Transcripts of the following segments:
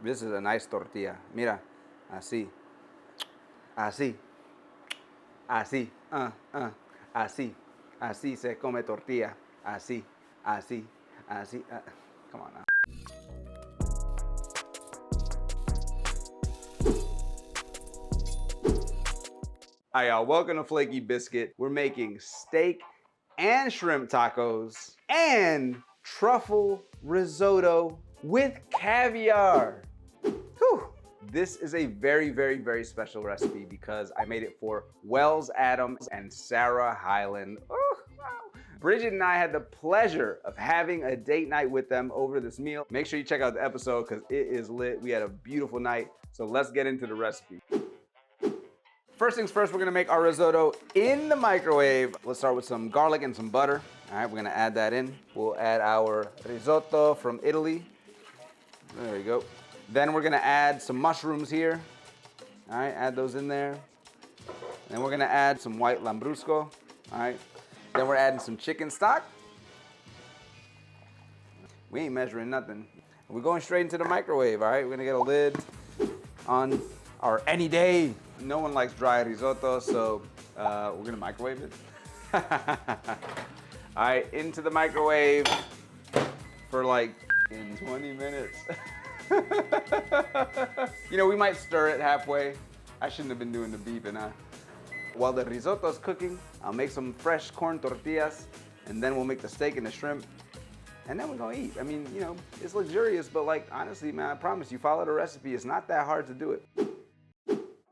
This is a nice tortilla. Mira, así, así, así, así, así se come tortilla. Así, así, así. Come on now. Hi y'all, welcome to Flaky Biscuit. We're making steak and shrimp tacos and truffle risotto with caviar. Whew. This is a very, very, very special recipe because I made it for Wells Adams and Sarah Hyland. Oh, wow. Bridget and I had the pleasure of having a date night with them over this meal. Make sure you check out the episode because it is lit. We had a beautiful night. So let's get into the recipe. First things first, we're gonna make our risotto in the microwave. Let's start with some garlic and some butter. All right, we're gonna add that in. We'll add our risotto from Italy. There we go. Then we're gonna add some mushrooms here. All right, add those in there. Then we're gonna add some white lambrusco. All right. Then we're adding some chicken stock. We ain't measuring nothing. We're going straight into the microwave, all right? We're gonna get a lid on our any day. No one likes dry risotto, so we're gonna microwave it. All right, into the microwave for like in 20 minutes. You know, we might stir it halfway. I shouldn't have been doing the beeping, huh? While the risotto's cooking, I'll make some fresh corn tortillas, and then we'll make the steak and the shrimp, and then we're gonna eat. I mean, you know, it's luxurious, but like, honestly, man, I promise you, follow the recipe. It's not that hard to do it.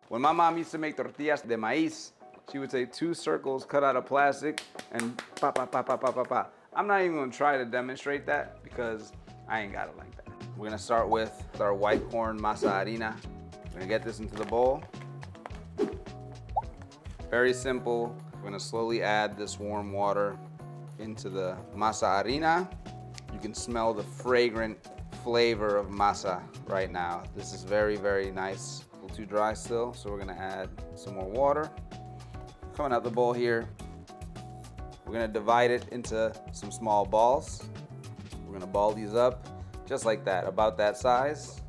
When my mom used to make tortillas de maíz, she would say 2 circles cut out of plastic and pa, pa, pa, pa, pa, pa, pa. I'm not even gonna try to demonstrate that because I ain't got it like that. We're gonna start with our white corn masa harina. We're gonna get this into the bowl. Very simple. We're gonna slowly add this warm water into the masa harina. You can smell the fragrant flavor of masa right now. This is very, very nice. A little too dry still, so we're gonna add some more water. Coming out the bowl here, we're gonna divide it into some small balls. We're gonna ball these up just like that, about that size.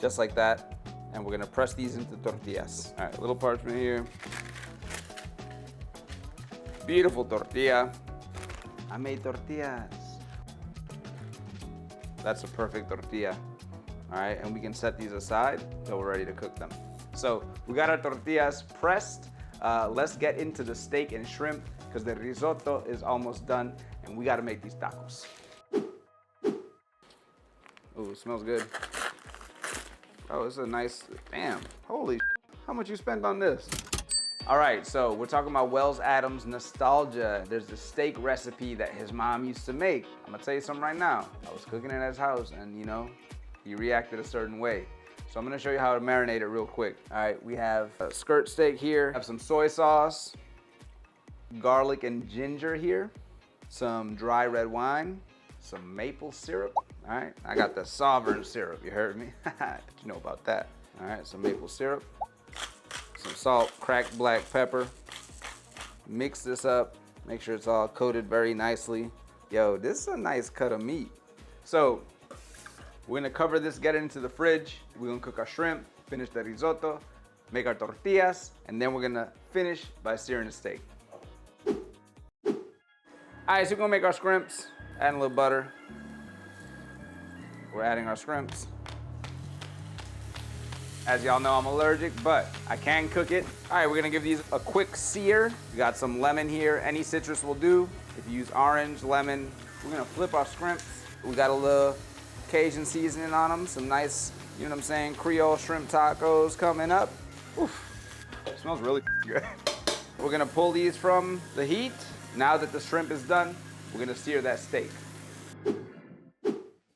Just like that. And we're gonna press these into tortillas. All right, a little parchment here. Beautiful tortilla. I made tortillas. That's a perfect tortilla. All right, and we can set these aside until we're ready to cook them. So we got our tortillas pressed. Let's get into the steak and shrimp because the risotto is almost done and we gotta make these tacos. Ooh, it smells good. Oh, it's a nice, damn, holy, how much you spent on this? All right, so we're talking about Wells Adams nostalgia. There's this steak recipe that his mom used to make. I'm gonna tell you something right now. I was cooking it at his house and you know, he reacted a certain way. So I'm gonna show you how to marinate it real quick. All right, we have a skirt steak here. I have some soy sauce, garlic and ginger here, some dry red wine, some maple syrup. All right, I got the sovereign syrup, you heard me? You know about that. All right, some maple syrup, some salt, cracked black pepper. Mix this up, make sure it's all coated very nicely. Yo, this is a nice cut of meat. So, we're gonna cover this, get it into the fridge. We're gonna cook our shrimp, finish the risotto, make our tortillas, and then we're gonna finish by searing the steak. All right, so we're gonna make our scrimps, add a little butter. We're adding our scrimps. As y'all know, I'm allergic, but I can cook it. All right, we're gonna give these a quick sear. We got some lemon here. Any citrus will do. If you use orange, lemon, we're gonna flip our scrimps. We got a little Cajun seasoning on them. Some nice, you know what I'm saying, Creole shrimp tacos coming up. Oof, it smells really good. We're gonna pull these from the heat. Now that the shrimp is done, we're gonna sear that steak.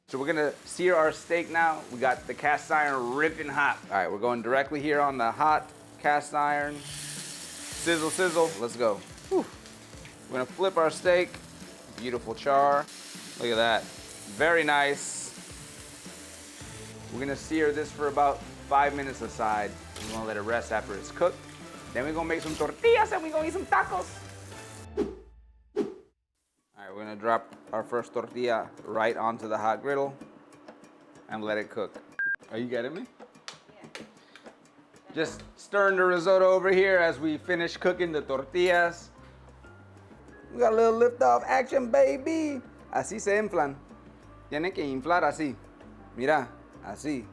So we're gonna sear our steak now. We got the cast iron ripping hot. All right, we're going directly here on the hot cast iron. Sizzle, sizzle, let's go. Whew. We're gonna flip our steak. Beautiful char. Look at that, very nice. We're gonna sear this for about 5 minutes aside. We're gonna let it rest after it's cooked. Then we're gonna make some tortillas and we're gonna eat some tacos. All right, we're gonna drop our first tortilla right onto the hot griddle and let it cook. Are you getting me? Yeah. Just stirring the risotto over here as we finish cooking the tortillas. We got a little lift-off action, baby. Así se inflan. Tiene que inflar así. Mira, así.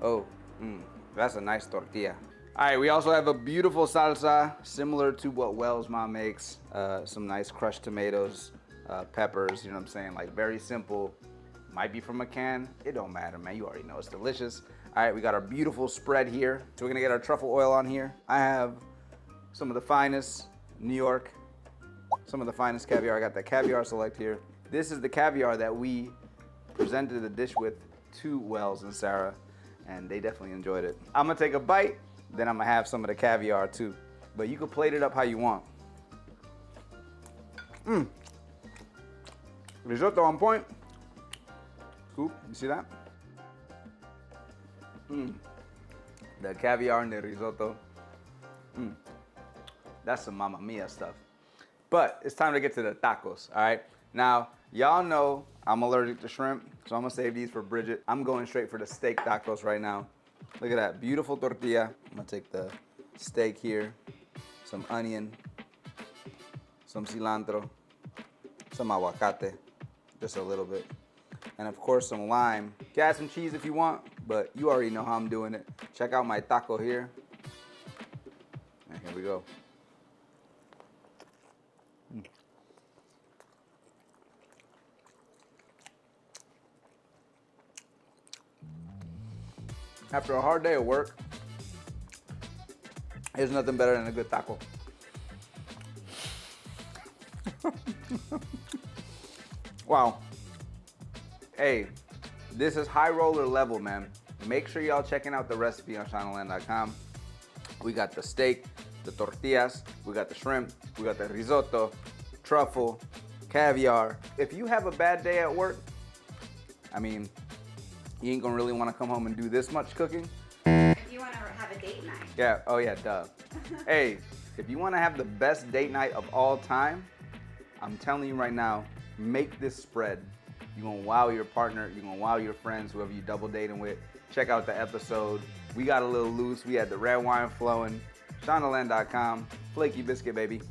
Oh, that's a nice tortilla. All right, we also have a beautiful salsa, similar to what Wells' mom makes. Some nice crushed tomatoes, peppers, you know what I'm saying? Like very simple. Might be from a can. It don't matter, man. You already know it's delicious. All right, we got our beautiful spread here. So we're gonna get our truffle oil on here. I have some of the finest New York, some of the finest caviar. I got that caviar select here. This is the caviar that we presented the dish with to Wells and Sarah, and they definitely enjoyed it. I'm gonna take a bite, then I'm gonna have some of the caviar too. But you can plate it up how you want. Risotto on point. Scoop, you see that? The caviar and the risotto. That's some Mamma Mia stuff. But it's time to get to the tacos, all right? Now, y'all know I'm allergic to shrimp, so I'm gonna save these for Bridget. I'm going straight for the steak tacos right now. Look at that, beautiful tortilla. I'm gonna take the steak here, some onion, some cilantro, some aguacate, just a little bit. And of course, some lime. You can add some cheese if you want, but you already know how I'm doing it. Check out my taco here. And here we go. After a hard day at work, there's nothing better than a good taco. Wow. Hey, this is high roller level, man. Make sure y'all checking out the recipe on Shondaland.com. We got the steak, the tortillas, we got the shrimp, we got the risotto, truffle, caviar. If you have a bad day at work, I mean, you ain't gonna really wanna come home and do this much cooking. If you wanna have a date night. Yeah, oh yeah, duh. Hey, if you wanna have the best date night of all time, I'm telling you right now, make this spread. You're gonna wow your partner, you're gonna wow your friends, whoever you double dating with. Check out the episode. We got a little loose, we had the red wine flowing. Shondaland.com, Flaky Biscuit, baby.